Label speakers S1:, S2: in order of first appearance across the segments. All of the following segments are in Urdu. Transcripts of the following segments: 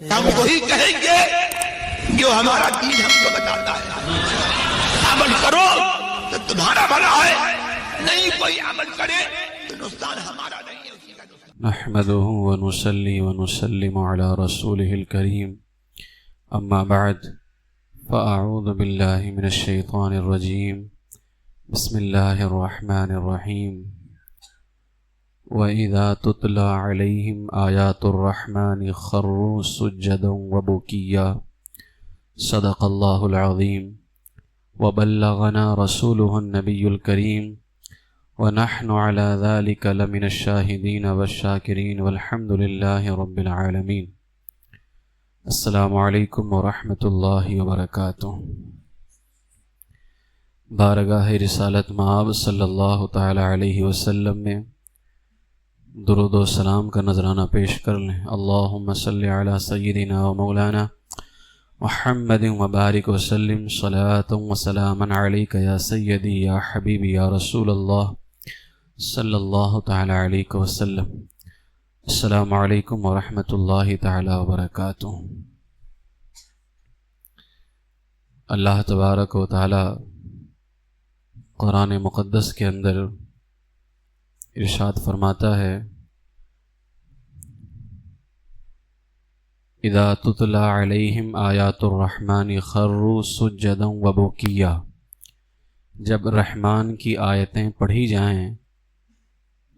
S1: ہم وہی کہیں گے جو ہمارا دین ہم کو بتاتا ہے. عمل کرو تو تمہارا بھلا ہے، نہیں کوئی عمل کرے تو نقصان ہمارا نہیں ہے، اسی کا نقصان.
S2: نحمده ونصلي ونسلم على رسوله الكريم أما بعد فأعوذ بالله من الشيطان الرجيم بسم الله الرحمن الرحيم وإذا تتلى عليهم آيات الرحمن خروا سجدا وبكيا صدق الله العظيم وبلغنا رسوله النبي الكريم ونحن على ذلك لمن الشاهدين والشاكرين والحمد لله رب العالمين. السلام علیکم ورحمۃ اللہ وبرکاتہ. بارگاہ رسالت مآب صلی اللہ تعالی علیہ وسلم میں درود و سلام کا نذرانہ پیش کر لیں. اللہم صلی علی سیدنا و مولانا محمد وبارک وسلم صلاۃ و سلاما علیک یا سیدی یا حبیبی یا رسول اللہ صلی اللہ تعالی علیہ وسلم. السلام علیکم ورحمۃ اللہ تعالی وبرکاتہ. اللہ تبارک و تعالی قرآن مقدس کے اندر ارشاد فرماتا ہے اذا تتلی علیہم آیات الرحمن خروا سجدا وبکیا. جب رحمان کی آیتیں پڑھی جائیں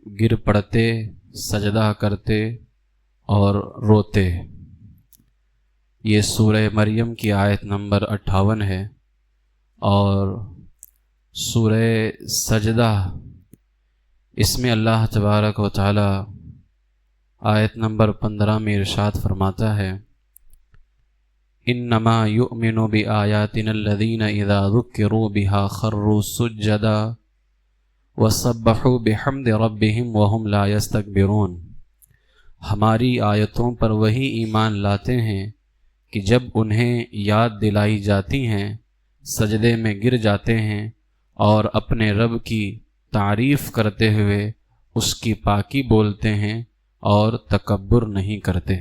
S2: گر پڑتے، سجدہ کرتے اور روتے. یہ سورہ مریم کی آیت نمبر 58 ہے اور سورہ سجدہ اس میں اللہ تبارک و تعالی آیت نمبر 15 میں ارشاد فرماتا ہے انما یؤمن بآیاتنا الذین اذا ذکروا بها خروا سجدا وسبحوا بحمد ربهم وهم لا يستكبرون. ہماری آیتوں پر وہی ایمان لاتے ہیں کہ جب انہیں یاد دلائی جاتی ہیں سجدے میں گر جاتے ہیں اور اپنے رب کی تعریف کرتے ہوئے اس کی پاکی بولتے ہیں اور تکبر نہیں کرتے.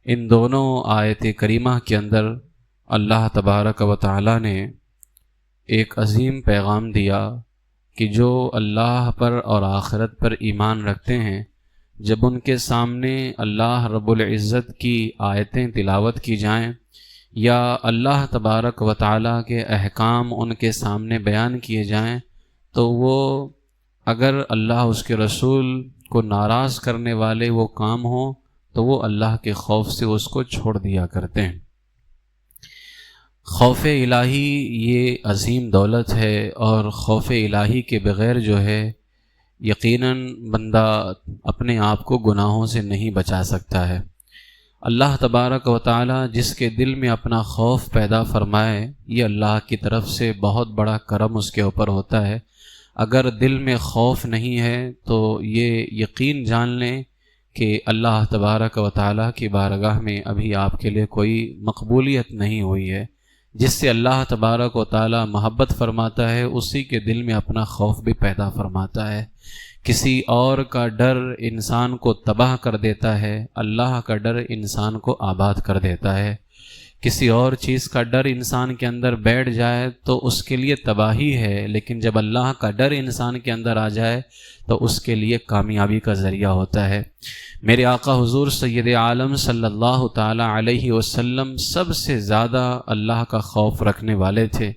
S2: ان دونوں آیت کریمہ کے اندر اللہ تبارک و تعالی نے ایک عظیم پیغام دیا کہ جو اللہ پر اور آخرت پر ایمان رکھتے ہیں جب ان کے سامنے اللہ رب العزت کی آیتیں تلاوت کی جائیں یا اللہ تبارک و تعالیٰ کے احکام ان کے سامنے بیان کیے جائیں تو وہ اگر اللہ اس کے رسول کو ناراض کرنے والے وہ کام ہوں تو وہ اللہ کے خوف سے اس کو چھوڑ دیا کرتے ہیں. خوف الہی یہ عظیم دولت ہے اور خوف الہی کے بغیر جو ہے یقیناً بندہ اپنے آپ کو گناہوں سے نہیں بچا سکتا ہے. اللہ تبارک و تعالی جس کے دل میں اپنا خوف پیدا فرمائے یہ اللہ کی طرف سے بہت بڑا کرم اس کے اوپر ہوتا ہے. اگر دل میں خوف نہیں ہے تو یہ یقین جان لیں کہ اللہ تبارک و تعالی کی بارگاہ میں ابھی آپ کے لیے کوئی مقبولیت نہیں ہوئی ہے. جس سے اللہ تبارک و تعالی محبت فرماتا ہے اسی کے دل میں اپنا خوف بھی پیدا فرماتا ہے. کسی اور کا ڈر انسان کو تباہ کر دیتا ہے، اللہ کا ڈر انسان کو آباد کر دیتا ہے. کسی اور چیز کا ڈر انسان کے اندر بیٹھ جائے تو اس کے لیے تباہی ہے، لیکن جب اللہ کا ڈر انسان کے اندر آ جائے تو اس کے لیے کامیابی کا ذریعہ ہوتا ہے. میرے آقا حضور سید عالم صلی اللہ تعالی علیہ وسلم سب سے زیادہ اللہ کا خوف رکھنے والے تھے.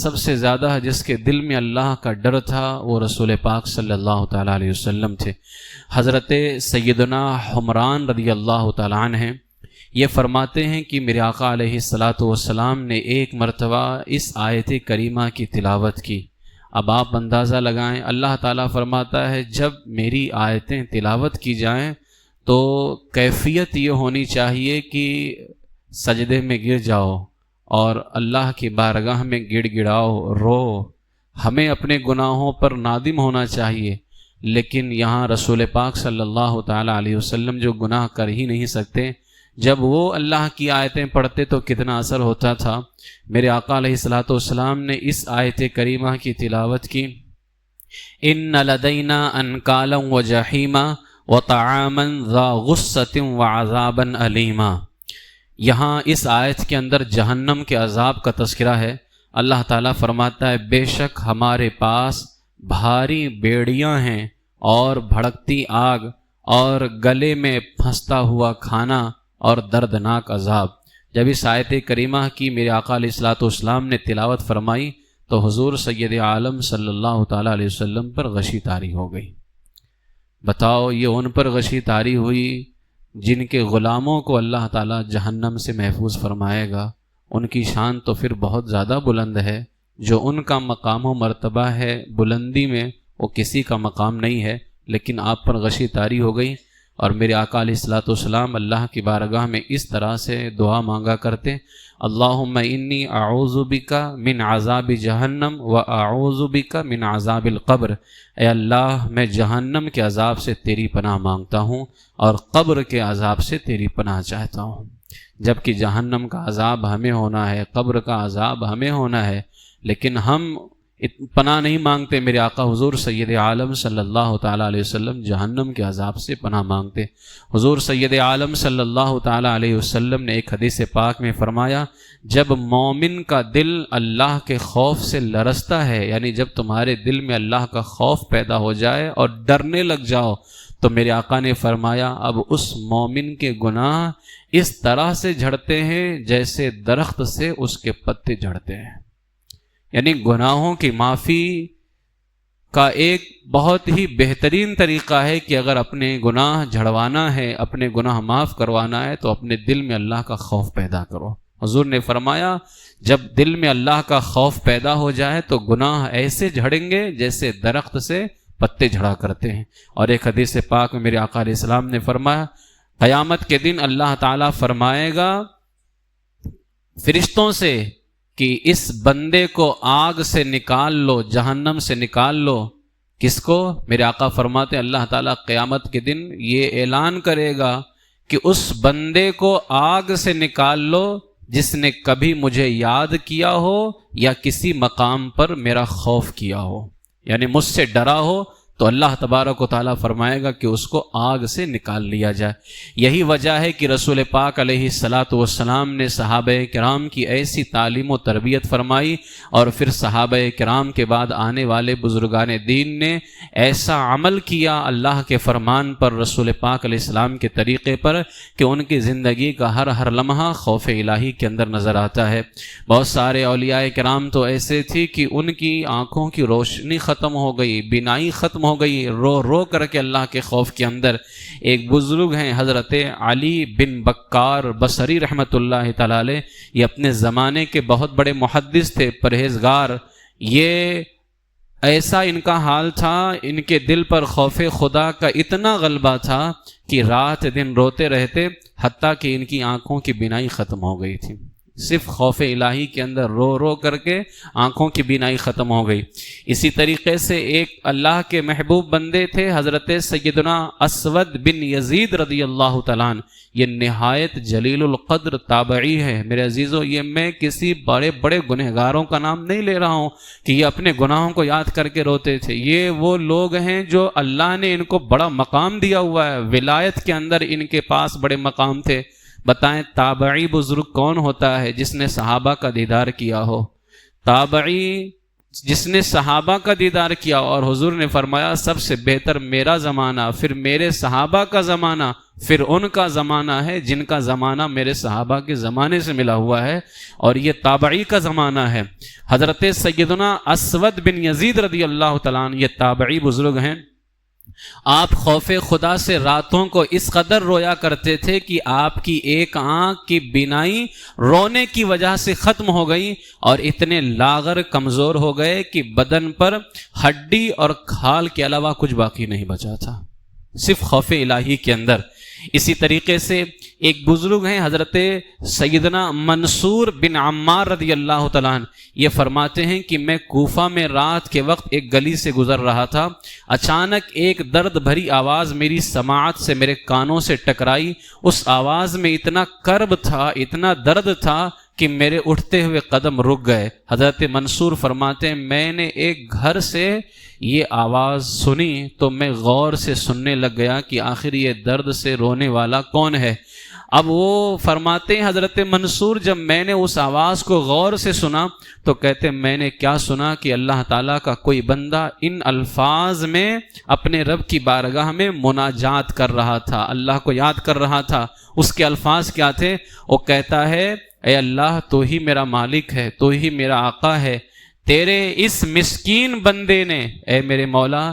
S2: سب سے زیادہ جس کے دل میں اللہ کا ڈر تھا وہ رسول پاک صلی اللہ تعالی علیہ وسلم تھے. حضرت سیدنا حمران رضی اللہ تعالیٰ عنہ ہیں، یہ فرماتے ہیں کہ میرے آقا علیہ الصلاۃ والسلام نے ایک مرتبہ اس آیت کریمہ کی تلاوت کی. اب آپ اندازہ لگائیں، اللہ تعالیٰ فرماتا ہے جب میری آیتیں تلاوت کی جائیں تو کیفیت یہ ہونی چاہیے کہ سجدے میں گر جاؤ اور اللہ کی بارگاہ میں گڑ گڑاؤ، رو. ہمیں اپنے گناہوں پر نادم ہونا چاہیے، لیکن یہاں رسول پاک صلی اللہ تعالی علیہ وسلم جو گناہ کر ہی نہیں سکتے، جب وہ اللہ کی آیتیں پڑھتے تو کتنا اثر ہوتا تھا. میرے آقا علیہ الصلوۃ والسلام نے اس آیت کریمہ کی تلاوت کی ان لدینا انکالا وجحیما وَطَعَامًا ذَا غُصَّةٍ وَعَذَابًا أَلِيمًا۔ یہاں اس آیت کے اندر جہنم کے عذاب کا تذکرہ ہے۔ اللہ تعالیٰ فرماتا ہے بے شک ہمارے پاس بھاری بیڑیاں ہیں اور بھڑکتی آگ اور گلے میں پھنستا ہوا کھانا اور دردناک عذاب۔ جب اس آیت کریمہ کی میرے آقا علیہ الصلوۃ والسلام نے تلاوت فرمائی تو حضور سید عالم صلی اللہ تعالیٰ علیہ وسلم پر غشی طاری ہو گئی۔ بتاؤ یہ ان پر غشی طاری ہوئی جن کے غلاموں کو اللہ تعالیٰ جہنم سے محفوظ فرمائے گا، ان کی شان تو پھر بہت زیادہ بلند ہے۔ جو ان کا مقام و مرتبہ ہے بلندی میں وہ کسی کا مقام نہیں ہے، لیکن آپ پر غشی طاری ہو گئی۔ اور میرے آقا علیہ الصلوۃ والسلام اللہ کی بارگاہ میں اس طرح سے دعا مانگا کرتے، اللہم انی اعوذ بک من عذاب جہنم و اعوذ بک من عذاب القبر۔ اے اللہ میں جہنم کے عذاب سے تیری پناہ مانگتا ہوں اور قبر کے عذاب سے تیری پناہ چاہتا ہوں۔ جبکہ جہنم کا عذاب ہمیں ہونا ہے، قبر کا عذاب ہمیں ہونا ہے، لیکن ہم پناہ نہیں مانگتے۔ میرے آقا حضور سید عالم صلی اللہ تعالیٰ علیہ وسلم جہنم کے عذاب سے پناہ مانگتے۔ حضور سید عالم صلی اللہ تعالیٰ علیہ وسلم نے ایک حدیث پاک میں فرمایا، جب مومن کا دل اللہ کے خوف سے لرزتا ہے، یعنی جب تمہارے دل میں اللہ کا خوف پیدا ہو جائے اور ڈرنے لگ جاؤ، تو میرے آقا نے فرمایا اب اس مومن کے گناہ اس طرح سے جھڑتے ہیں جیسے درخت سے اس کے پتے جھڑتے ہیں۔ یعنی گناہوں کی معافی کا ایک بہت ہی بہترین طریقہ ہے کہ اگر اپنے گناہ جھڑوانا ہے، اپنے گناہ معاف کروانا ہے، تو اپنے دل میں اللہ کا خوف پیدا کرو۔ حضور نے فرمایا جب دل میں اللہ کا خوف پیدا ہو جائے تو گناہ ایسے جھڑیں گے جیسے درخت سے پتے جھڑا کرتے ہیں۔ اور ایک حدیث پاک میں میرے آقا علیہ السلام نے فرمایا قیامت کے دن اللہ تعالیٰ فرمائے گا فرشتوں سے کہ اس بندے کو آگ سے نکال لو، جہنم سے نکال لو۔ کس کو؟ میرے آقا فرماتے اللہ تعالیٰ قیامت کے دن یہ اعلان کرے گا کہ اس بندے کو آگ سے نکال لو جس نے کبھی مجھے یاد کیا ہو یا کسی مقام پر میرا خوف کیا ہو، یعنی مجھ سے ڈرا ہو، تو اللہ تبارک و تعالیٰ فرمائے گا کہ اس کو آگ سے نکال لیا جائے۔ یہی وجہ ہے کہ رسول پاک علیہ الصلاۃ والسلام نے صحابہ کرام کی ایسی تعلیم و تربیت فرمائی، اور پھر صحابہ کرام کے بعد آنے والے بزرگان دین نے ایسا عمل کیا اللہ کے فرمان پر، رسول پاک علیہ السلام کے طریقے پر، کہ ان کی زندگی کا ہر لمحہ خوف الہی کے اندر نظر آتا ہے۔ بہت سارے اولیاء کرام تو ایسے تھی کہ ان کی آنکھوں کی روشنی ختم ہو گئی، بینائی ختم ہو گئی، رو کر کے اللہ کے خوف کے اندر۔ ایک بزرگ ہیں حضرت علی بن بکار بصری رحمۃ اللہ تعالی علیہ، یہ اپنے زمانے کے بہت بڑے محدث تھے، پرہیزگار۔ یہ ایسا ان کا حال تھا، ان کے دل پر خوف خدا کا اتنا غلبہ تھا کہ رات دن روتے رہتے، حتیٰ کہ ان کی آنکھوں کی بینائی ختم ہو گئی تھی۔ صرف خوف الہی کے اندر رو کر کے آنکھوں کی بینائی ختم ہو گئی۔ اسی طریقے سے ایک اللہ کے محبوب بندے تھے حضرت سیدنا اسود بن یزید رضی اللہ تعالیٰ عنہ، یہ نہایت جلیل القدر تابعی ہے۔ میرے عزیزو، یہ میں کسی بڑے بڑے گنہگاروں کا نام نہیں لے رہا ہوں کہ یہ اپنے گناہوں کو یاد کر کے روتے تھے۔ یہ وہ لوگ ہیں جو اللہ نے ان کو بڑا مقام دیا ہوا ہے، ولایت کے اندر ان کے پاس بڑے مقام تھے۔ بتائیں تابعی بزرگ کون ہوتا ہے؟ جس نے صحابہ کا دیدار کیا ہو۔ تابعی جس نے صحابہ کا دیدار کیا، اور حضور نے فرمایا سب سے بہتر میرا زمانہ، پھر میرے صحابہ کا زمانہ، پھر ان کا زمانہ ہے جن کا زمانہ میرے صحابہ کے زمانے سے ملا ہوا ہے، اور یہ تابعی کا زمانہ ہے۔ حضرت سیدنا اسود بن یزید رضی اللہ تعالیٰ عنہ یہ تابعی بزرگ ہیں۔ آپ خوف خدا سے راتوں کو اس قدر رویا کرتے تھے کہ آپ کی ایک آنکھ کی بینائی رونے کی وجہ سے ختم ہو گئی، اور اتنے لاغر کمزور ہو گئے کہ بدن پر ہڈی اور کھال کے علاوہ کچھ باقی نہیں بچا تھا، صرف خوف الہی کے اندر۔ اسی طریقے سے ایک بزرگ ہیں حضرت سیدنا منصور بن عمار رضی اللہ تعالیٰ عنہ، یہ فرماتے ہیں کہ میں کوفہ میں رات کے وقت ایک گلی سے گزر رہا تھا، اچانک ایک درد بھری آواز میری سماعت سے میرے کانوں سے ٹکرائی۔ اس آواز میں اتنا کرب تھا، اتنا درد تھا کہ میرے اٹھتے ہوئے قدم رک گئے۔ حضرت منصور فرماتے ہیں میں نے ایک گھر سے یہ آواز سنی تو میں غور سے سننے لگ گیا کہ آخر یہ درد سے رونے والا کون ہے۔ اب وہ فرماتے ہیں حضرت منصور جب میں نے اس آواز کو غور سے سنا تو کہتے میں نے کیا سنا کہ اللہ تعالیٰ کا کوئی بندہ ان الفاظ میں اپنے رب کی بارگاہ میں مناجات کر رہا تھا، اللہ کو یاد کر رہا تھا۔ اس کے الفاظ کیا تھے؟ وہ کہتا ہے اے اللہ تو ہی میرا مالک ہے، تو ہی میرا آقا ہے، تیرے اس مسکین بندے نے اے میرے مولا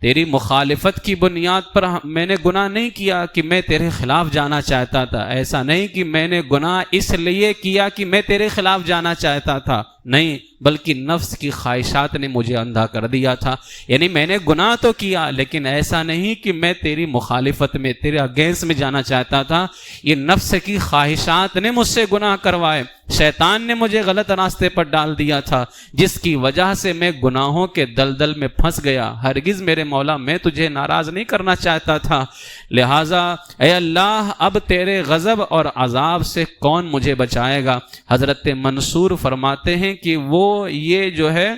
S2: تیری مخالفت کی بنیاد پر میں نے گناہ نہیں کیا کہ میں تیرے خلاف جانا چاہتا تھا، ایسا نہیں کہ میں نے گناہ اس لیے کیا کہ میں تیرے خلاف جانا چاہتا تھا، نہیں، بلکہ نفس کی خواہشات نے مجھے اندھا کر دیا تھا۔ یعنی میں نے گناہ تو کیا لیکن ایسا نہیں کہ میں تیری مخالفت میں تیرے اگینسٹ میں جانا چاہتا تھا، یہ نفس کی خواہشات نے مجھ سے گناہ کروائے، شیطان نے مجھے غلط راستے پر ڈال دیا تھا جس کی وجہ سے میں گناہوں کے دلدل میں پھنس گیا۔ ہرگز میرے مولا میں تجھے ناراض نہیں کرنا چاہتا تھا، لہٰذا اے اللہ اب تیرے غضب اور عذاب سے کون مجھے بچائے گا۔ حضرت منصور فرماتے ہیں کہ وہ یہ جو ہے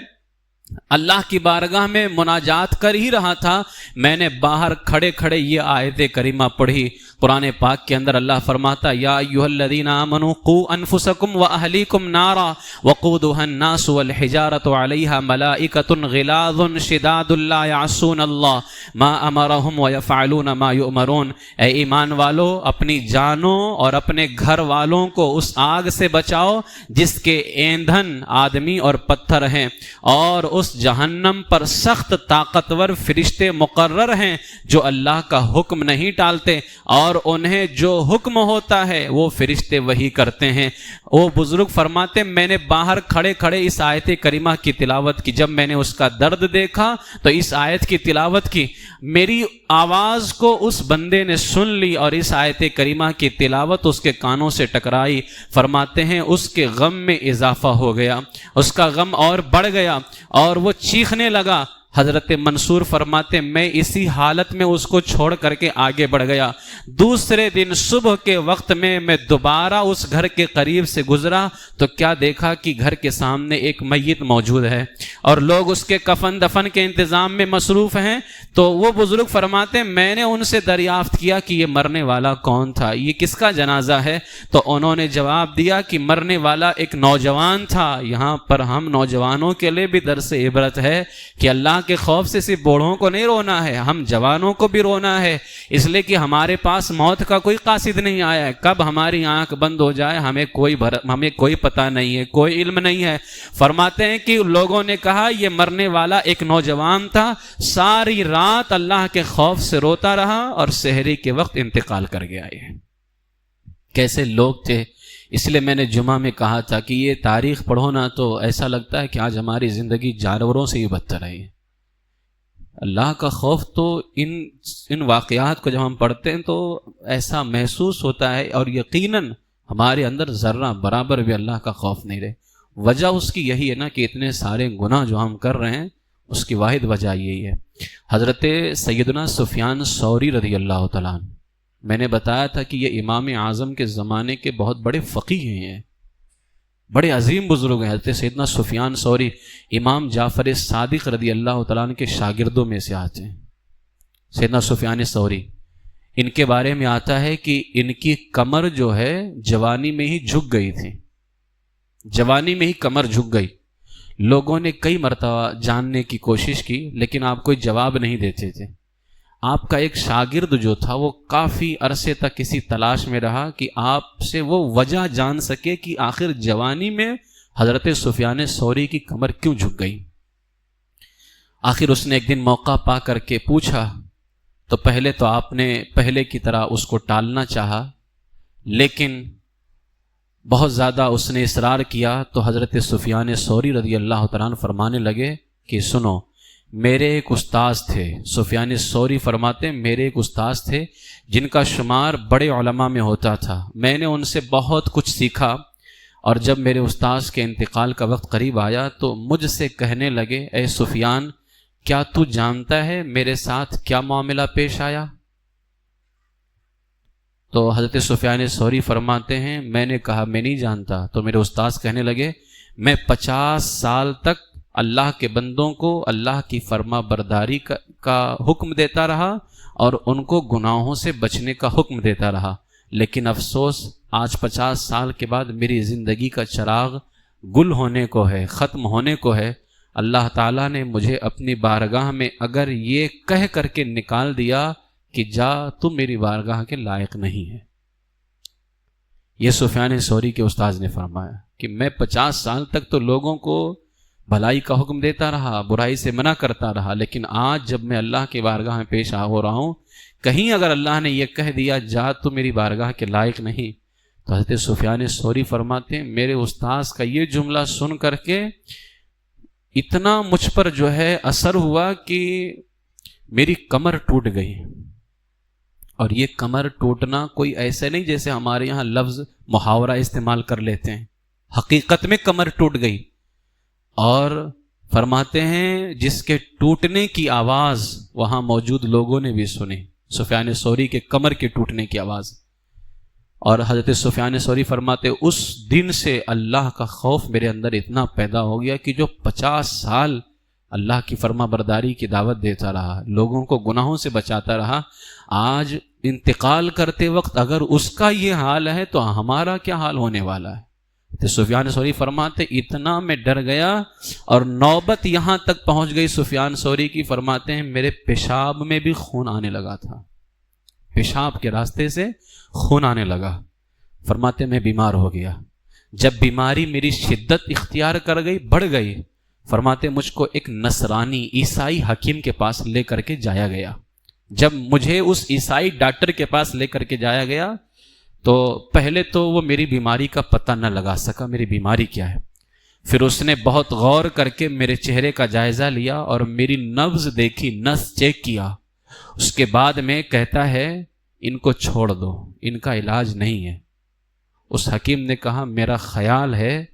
S2: اللہ کی بارگاہ میں مناجات کر ہی رہا تھا، میں نے باہر کھڑے کھڑے یہ آیت کریمہ پڑھی۔ قرآن پاک کے اندر اللہ فرماتا یا ایھا الذین آمنوا قوا انفسکم واہلیکم نارا وقودها الناس والحجارۃ علیہا ملائکۃ غلاظ شداد لا یعصون اللہ ما امرهم ویفعلون ما یؤمرون۔ اے ایمان والو اپنی جانوں اور اپنے گھر والوں کو اس آگ سے بچاؤ جس کے ایندھن آدمی اور پتھر ہیں، اور اس جہنم پر سخت طاقتور فرشتے مقرر ہیں جو اللہ کا حکم نہیں ٹالتے، اور انہیں جو حکم ہوتا ہے وہ فرشتے وہی کرتے ہیں۔ وہ بزرگ فرماتے میں نے باہر کھڑے کھڑے اس آیت کریمہ کی تلاوت کی، جب میں نے اس کا درد دیکھا تو اس آیت کی تلاوت کی، میری آواز کو اس بندے نے سن لی اور اس آیت کریمہ کی تلاوت اس کے کانوں سے ٹکرائی۔ فرماتے ہیں اس کے غم میں اضافہ ہو گیا، اس کا غم اور بڑھ گیا اور وہ چیخنے لگا۔ حضرت منصور فرماتے میں اسی حالت میں اس کو چھوڑ کر کے آگے بڑھ گیا۔ دوسرے دن صبح کے وقت میں دوبارہ اس گھر کے قریب سے گزرا تو کیا دیکھا کہ گھر کے سامنے ایک میت موجود ہے اور لوگ اس کے کفن دفن کے انتظام میں مصروف ہیں۔ تو وہ بزرگ فرماتے میں نے ان سے دریافت کیا کہ یہ مرنے والا کون تھا، یہ کس کا جنازہ ہے؟ تو انہوں نے جواب دیا کہ مرنے والا ایک نوجوان تھا۔ یہاں پر ہم نوجوانوں کے لیے بھی درس عبرت ہے کہ اللہ کے خوف سے صرف بوڑھوں کو نہیں رونا ہے، ہم جوانوں کو بھی رونا ہے، اس لیے کہ ہمارے پاس موت کا کوئی قاصد نہیں آیا ہے، کب ہماری آنکھ بند ہو جائے ہمیں کوئی پتہ نہیں ہے، کوئی علم نہیں ہے۔ فرماتے ہیں کہ لوگوں نے کہا یہ مرنے والا ایک نوجوان تھا، ساری رات اللہ کے خوف سے روتا رہا اور سحری کے وقت انتقال کر گیا۔ یہ کیسے لوگ تھے! اس لیے میں نے جمعہ میں کہا تھا کہ یہ تاریخ پڑھو نا تو ایسا لگتا ہے کہ آج ہماری زندگی جانوروں سے ہی بدتر ہے۔ اللہ کا خوف تو ان واقعات کو جب ہم پڑھتے ہیں تو ایسا محسوس ہوتا ہے، اور یقیناً ہمارے اندر ذرہ برابر بھی اللہ کا خوف نہیں رہے۔ وجہ اس کی یہی ہے نا کہ اتنے سارے گناہ جو ہم کر رہے ہیں، اس کی واحد وجہ یہی ہے۔ حضرت سیدنا سفیان ثوری رضی اللہ تعالیٰ عنہ، میں نے بتایا تھا کہ یہ امام اعظم کے زمانے کے بہت بڑے فقیہ ہیں، بڑے عظیم بزرگ ہیں۔ حضرت سیدنا سفیان ثوری امام جعفر صادق رضی اللہ تعالیٰ عنہ کے شاگردوں میں سے آتے ہیں۔ سیدنا سفیان ثوری، ان کے بارے میں آتا ہے کہ ان کی کمر جو ہے جوانی میں ہی جھک گئی تھی، جوانی میں ہی کمر جھک گئی۔ لوگوں نے کئی مرتبہ جاننے کی کوشش کی لیکن آپ کوئی جواب نہیں دیتے تھے۔ آپ کا ایک شاگرد جو تھا وہ کافی عرصے تک کسی تلاش میں رہا کہ آپ سے وہ وجہ جان سکے کہ آخر جوانی میں حضرت سفیان ثوری کی کمر کیوں جھک گئی۔ آخر اس نے ایک دن موقع پا کر کے پوچھا تو پہلے تو آپ نے پہلے کی طرح اس کو ٹالنا چاہا، لیکن بہت زیادہ اس نے اصرار کیا تو حضرت سفیان ثوری رضی اللہ تعالیٰ عنہ فرمانے لگے کہ سنو، میرے ایک استاذ تھے۔ سفیان ثوری فرماتے میرے ایک استاذ تھے جن کا شمار بڑے علماء میں ہوتا تھا، میں نے ان سے بہت کچھ سیکھا، اور جب میرے استاذ کے انتقال کا وقت قریب آیا تو مجھ سے کہنے لگے اے سفیان، کیا تو جانتا ہے میرے ساتھ کیا معاملہ پیش آیا؟ تو حضرت سفیان ثوری فرماتے ہیں میں نے کہا میں نہیں جانتا، تو میرے استاذ کہنے لگے میں 50 سال تک اللہ کے بندوں کو اللہ کی فرما برداری کا حکم دیتا رہا اور ان کو گناہوں سے بچنے کا حکم دیتا رہا، لیکن افسوس آج 50 سال کے بعد میری زندگی کا چراغ گل ہونے کو ہے، ختم ہونے کو ہے۔ اللہ تعالیٰ نے مجھے اپنی بارگاہ میں اگر یہ کہہ کر کے نکال دیا کہ جا تم میری بارگاہ کے لائق نہیں ہے۔ یہ سفیان ثوری کے استاذ نے فرمایا کہ میں 50 سال تک تو لوگوں کو بھلائی کا حکم دیتا رہا، برائی سے منع کرتا رہا، لیکن آج جب میں اللہ کی بارگاہ میں پیش ہو رہا ہوں، کہیں اگر اللہ نے یہ کہہ دیا جا تو میری بارگاہ کے لائق نہیں، تو حضرت سفیان ثوری فرماتے ہیں میرے استاذ کا یہ جملہ سن کر کے اتنا مجھ پر جو ہے اثر ہوا کہ میری کمر ٹوٹ گئی۔ اور یہ کمر ٹوٹنا کوئی ایسے نہیں جیسے ہمارے یہاں لفظ محاورہ استعمال کر لیتے ہیں، حقیقت میں کمر ٹوٹ گئی۔ اور فرماتے ہیں جس کے ٹوٹنے کی آواز وہاں موجود لوگوں نے بھی سنی، سفیان ثوری کے کمر کے ٹوٹنے کی آواز۔ اور حضرت سفیان ثوری فرماتے اس دن سے اللہ کا خوف میرے اندر اتنا پیدا ہو گیا کہ جو 50 سال اللہ کی فرما برداری کی دعوت دیتا رہا، لوگوں کو گناہوں سے بچاتا رہا، آج انتقال کرتے وقت اگر اس کا یہ حال ہے تو ہمارا کیا حال ہونے والا ہے۔ تو سفیان ثوری فرماتے اتنا میں ڈر گیا اور نوبت یہاں تک پہنچ گئی سفیان ثوری کی، فرماتے ہیں میرے پیشاب میں بھی خون آنے لگا تھا، پیشاب کے راستے سے خون آنے لگا۔ فرماتے میں بیمار ہو گیا، جب بیماری میری شدت اختیار کر گئی، بڑھ گئی، فرماتے مجھ کو ایک نصرانی عیسائی حکیم کے پاس لے کر کے جایا گیا۔ جب مجھے اس عیسائی ڈاکٹر کے پاس لے کر کے جایا گیا تو پہلے تو وہ میری بیماری کا پتہ نہ لگا سکا میری بیماری کیا ہے، پھر اس نے بہت غور کر کے میرے چہرے کا جائزہ لیا اور میری نبض دیکھی، نس چیک کیا، اس کے بعد میں کہتا ہے ان کو چھوڑ دو، ان کا علاج نہیں ہے۔ اس حکیم نے کہا میرا خیال ہے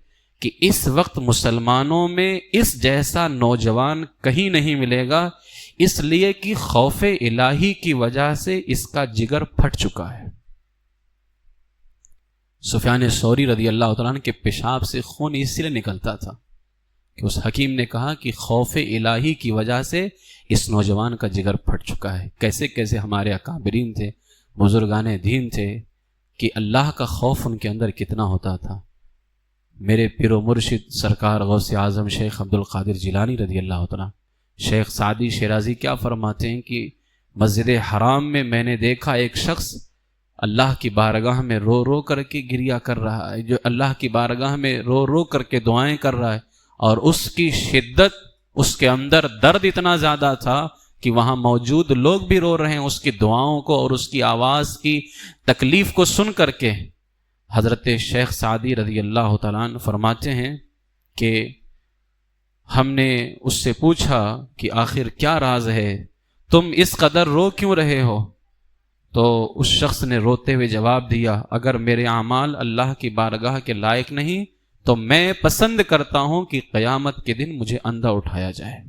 S2: کہ اس وقت مسلمانوں میں اس جیسا نوجوان کہیں نہیں ملے گا، اس لیے کہ خوف الہی کی وجہ سے اس کا جگر پھٹ چکا ہے۔ سفیان ثوری رضی اللہ تعالیٰ عنہ کے پیشاب سے خون اس لیے نکلتا تھا کہ اس حکیم نے کہا کہ خوف الہی کی وجہ سے اس نوجوان کا جگر پھٹ چکا ہے۔ کیسے کیسے ہمارے اکابرین تھے، بزرگان دین تھے کہ اللہ کا خوف ان کے اندر کتنا ہوتا تھا۔ میرے پیر و مرشد سرکار غوث اعظم شیخ عبد القادر جیلانی رضی اللہ تعالیٰ، شیخ سعدی شیرازی کیا فرماتے ہیں کہ مسجد حرام میں نے دیکھا ایک شخص اللہ کی بارگاہ میں رو رو کر کے گریہ کر رہا ہے، جو اللہ کی بارگاہ میں رو رو کر کے دعائیں کر رہا ہے، اور اس کی شدت، اس کے اندر درد اتنا زیادہ تھا کہ وہاں موجود لوگ بھی رو رہے ہیں اس کی دعاؤں کو اور اس کی آواز کی تکلیف کو سن کر کے۔ حضرت شیخ سعدی رضی اللہ تعالیٰ عنہ فرماتے ہیں کہ ہم نے اس سے پوچھا کہ آخر کیا راز ہے، تم اس قدر رو کیوں رہے ہو؟ تو اس شخص نے روتے ہوئے جواب دیا اگر میرے اعمال اللہ کی بارگاہ کے لائق نہیں تو میں پسند کرتا ہوں کہ قیامت کے دن مجھے اندھا اٹھایا جائے۔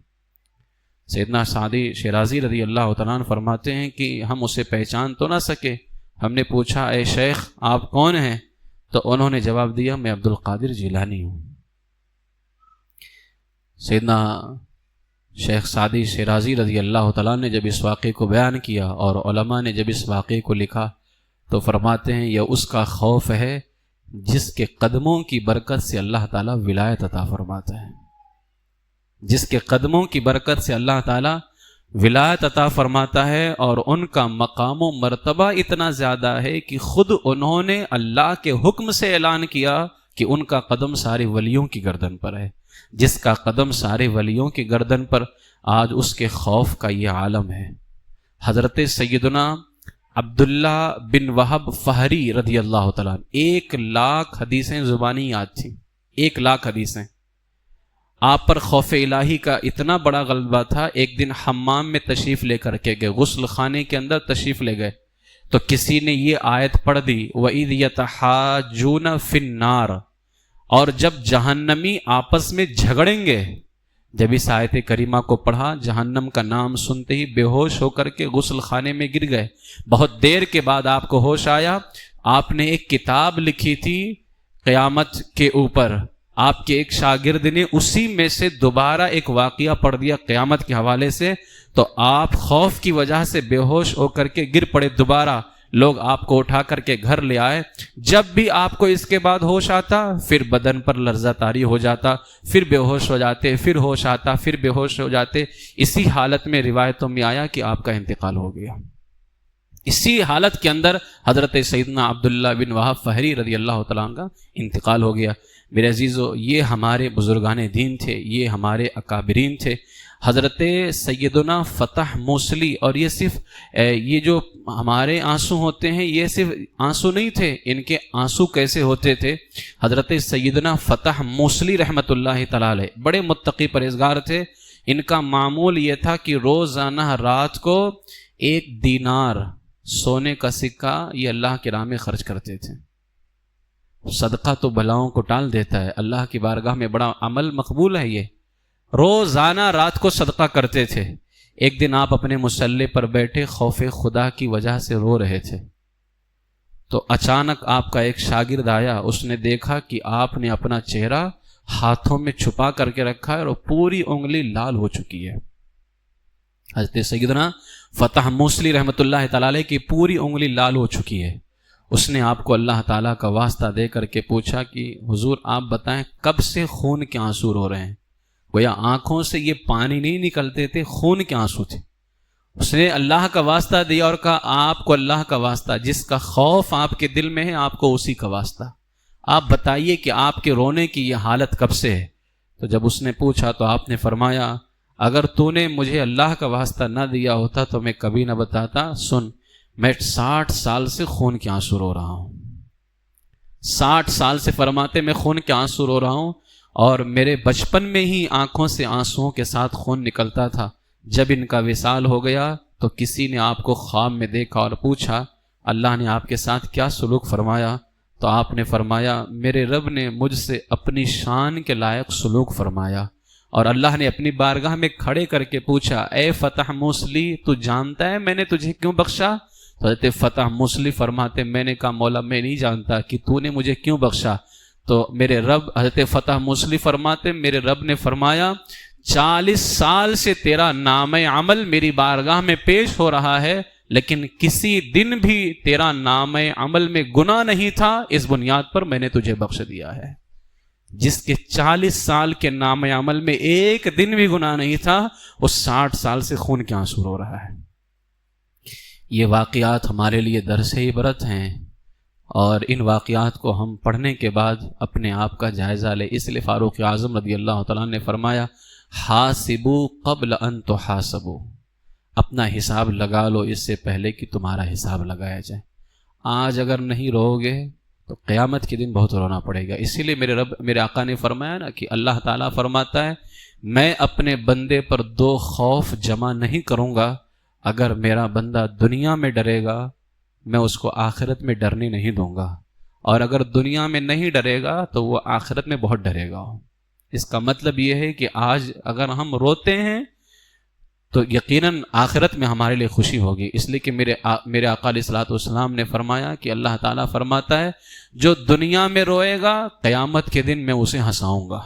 S2: سیدنا سعدی شیرازی رضی اللہ تعالیٰ عنہ فرماتے ہیں کہ ہم اسے پہچان تو نہ سکے، ہم نے پوچھا اے شیخ آپ کون ہیں؟ تو انہوں نے جواب دیا میں عبد القادر جیلانی ہوں۔ سیدنا شیخ سعدی شیرازی رضی اللہ تعالیٰ نے جب اس واقعے کو بیان کیا اور علماء نے جب اس واقعے کو لکھا تو فرماتے ہیں یہ اس کا خوف ہے جس کے قدموں کی برکت سے اللہ تعالیٰ ولایت عطا فرماتا ہے، جس کے قدموں کی برکت سے اللہ تعالیٰ ولایت عطا فرماتا ہے، اور ان کا مقام و مرتبہ اتنا زیادہ ہے کہ خود انہوں نے اللہ کے حکم سے اعلان کیا کہ ان کا قدم سارے ولیوں کی گردن پر ہے، جس کا قدم سارے ولیوں کی گردن پر، آج اس کے خوف کا یہ عالم ہے۔ حضرت سیدنا عبداللہ بن وہب فہری رضی اللہ تعالیٰ 1,00,000 حدیثیں زبانی یاد تھیں، 1,00,000 حدیثیں۔ آپ پر خوف الہی کا اتنا بڑا غلبہ تھا، ایک دن حمام میں تشریف لے کر کے گئے، غسل خانے کے اندر تشریف لے گئے تو کسی نے یہ آیت پڑھ دی وَإِذْ يَتَحَاجُّونَ فِي النَّارِ، اور جب جہنمی آپس میں جھگڑیں گے جب اس آیت کریمہ کو پڑھا جہنم کا نام سنتے ہی بے ہوش ہو کر کے غسل خانے میں گر گئے۔ بہت دیر کے بعد آپ کو ہوش آیا، آپ نے ایک کتاب لکھی تھی قیامت کے اوپر، آپ کے ایک شاگرد نے اسی میں سے دوبارہ ایک واقعہ پڑھ دیا قیامت کے حوالے سے، تو آپ خوف کی وجہ سے بے ہوش ہو کر کے گر پڑے۔ دوبارہ لوگ آپ کو اٹھا کر کے گھر لے آئے۔ جب بھی آپ کو اس کے بعد ہوش آتا پھر بدن پر لرزہ طاری ہو جاتا، پھر بے ہوش ہو جاتے، پھر ہوش آتا، پھر بے ہوش ہو جاتے۔ اسی حالت میں روایتوں میں آیا کہ آپ کا انتقال ہو گیا۔ اسی حالت کے اندر حضرت سیدنا عبداللہ بن وہب فہری رضی اللہ تعالیٰ عنہ کا انتقال ہو گیا۔ میرے عزیزو، یہ ہمارے بزرگان دین تھے، یہ ہمارے اکابرین تھے۔ حضرت سیدنا فتح موصلی، اور یہ صرف یہ جو ہمارے آنسو ہوتے ہیں یہ صرف آنسو نہیں تھے، ان کے آنسو کیسے ہوتے تھے؟ حضرت سیدنا فتح موصلی رحمۃ اللہ تعالی علیہ بڑے متقی پرہیزگار تھے۔ ان کا معمول یہ تھا کہ روزانہ رات کو 1 دینار سونے کا سکہ یہ اللہ کی راہ میں خرچ کرتے تھے۔ صدقہ تو بلاؤں کو ٹال دیتا ہے، اللہ کی بارگاہ میں بڑا عمل مقبول ہے۔ یہ روزانہ رات کو صدقہ کرتے تھے۔ ایک دن آپ اپنے مصلی پر بیٹھے خوف خدا کی وجہ سے رو رہے تھے، تو اچانک آپ کا ایک شاگرد آیا، اس نے دیکھا کہ آپ نے اپنا چہرہ ہاتھوں میں چھپا کر کے رکھا ہے اور پوری انگلی لال ہو چکی ہے۔ حضرت سیدنا فتح موصلی رحمۃ اللہ تعالی علیہ کی پوری انگلی لال ہو چکی ہے۔ اس نے آپ کو اللہ تعالیٰ کا واسطہ دے کر کے پوچھا کہ حضور آپ بتائیں کب سے خون کے آنسو رو رہے ہیں؟ گویا آنکھوں سے یہ پانی نہیں نکلتے تھے، خون کے آنسو تھے۔ اس نے اللہ کا واسطہ دیا اور کہا آپ کو اللہ کا واسطہ، جس کا خوف آپ کے دل میں ہے آپ کو اسی کا واسطہ، آپ بتائیے کہ آپ کے رونے کی یہ حالت کب سے ہے؟ تو جب اس نے پوچھا تو آپ نے فرمایا اگر تو نے مجھے اللہ کا واسطہ نہ دیا ہوتا تو میں کبھی نہ بتاتا۔ سن، میں 60 سال سے خون کے آنسو رو رہا ہوں، 60 سال سے فرماتے میں خون کے آنسو رو رہا ہوں، اور میرے بچپن میں ہی آنکھوں سے آنسوؤں کے ساتھ خون نکلتا تھا۔ جب ان کا وصال ہو گیا تو کسی نے آپ کو خواب میں دیکھا اور پوچھا اللہ نے آپ کے ساتھ کیا سلوک فرمایا؟ تو آپ نے فرمایا میرے رب نے مجھ سے اپنی شان کے لائق سلوک فرمایا، اور اللہ نے اپنی بارگاہ میں کھڑے کر کے پوچھا اے فتح موصلی تو جانتا ہے میں نے تجھے کیوں بخشا؟ تو حضرت فتح موصلی فرماتے میں نے کہا مولا میں نہیں جانتا کہ تو نے مجھے کیوں بخشا۔ تو میرے رب، حضرت فتح موصلی فرماتے میرے رب نے فرمایا 40 سال سے تیرا نام عمل میری بارگاہ میں پیش ہو رہا ہے، لیکن کسی دن بھی تیرا نام عمل میں گناہ نہیں تھا، اس بنیاد پر میں نے تجھے بخش دیا ہے۔ جس کے 40 سال کے نام عمل میں ایک دن بھی گناہ نہیں تھا، وہ 60 سال سے خون کے آنسو رو رہا ہے۔ یہ واقعات ہمارے لیے درس عبرت ہیں، اور ان واقعات کو ہم پڑھنے کے بعد اپنے آپ کا جائزہ لیں۔ اس لیے فاروق اعظم رضی اللہ تعالیٰ نے فرمایا حاسبوا قبل ان تحاسبوا، اپنا حساب لگا لو اس سے پہلے کہ تمہارا حساب لگایا جائے۔ آج اگر نہیں رو گے تو قیامت کے دن بہت رونا پڑے گا۔ اسی لیے میرے آقا نے فرمایا نا کہ اللہ تعالیٰ فرماتا ہے میں اپنے بندے پر 2 خوف جمع نہیں کروں گا، اگر میرا بندہ دنیا میں ڈرے گا میں اس کو آخرت میں ڈرنے نہیں دوں گا، اور اگر دنیا میں نہیں ڈرے گا تو وہ آخرت میں بہت ڈرے گا۔ اس کا مطلب یہ ہے کہ آج اگر ہم روتے ہیں تو یقیناً آخرت میں ہمارے لیے خوشی ہوگی۔ اس لیے کہ میرے آقا علیہ الصلوۃ والسلام نے فرمایا کہ اللہ تعالیٰ فرماتا ہے جو دنیا میں روئے گا قیامت کے دن میں اسے ہنساؤں گا،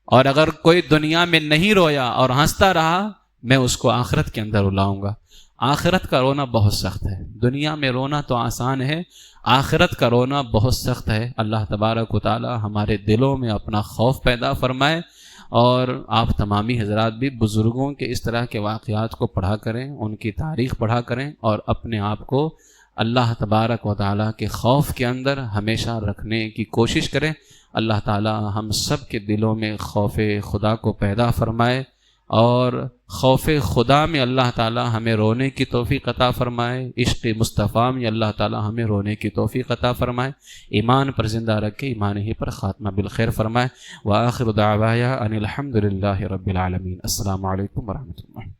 S2: اور اگر کوئی دنیا میں نہیں رویا اور ہنستا رہا میں اس کو آخرت کے اندر رلاؤں گا۔ آخرت کا رونا بہت سخت ہے، دنیا میں رونا تو آسان ہے، آخرت کا رونا بہت سخت ہے۔ اللہ تبارک و تعالی ہمارے دلوں میں اپنا خوف پیدا فرمائے، اور آپ تمامی حضرات بھی بزرگوں کے اس طرح کے واقعات کو پڑھا کریں، ان کی تاریخ پڑھا کریں، اور اپنے آپ کو اللہ تبارک و تعالی کے خوف کے اندر ہمیشہ رکھنے کی کوشش کریں۔ اللہ تعالی ہم سب کے دلوں میں خوف خدا کو پیدا فرمائے، اور خوف خدا میں اللہ تعالی ہمیں رونے کی توفیق عطا فرمائے، عشق مصطفیٰ میں اللہ تعالی ہمیں رونے کی توفیق عطا فرمائے، ایمان پر زندہ رکھے، ایمان ہی پر خاتمہ بالخیر فرمائے۔ وآخر دعوایا ان الحمد للہ رب العالمین۔ السلام علیکم ورحمۃ اللہ۔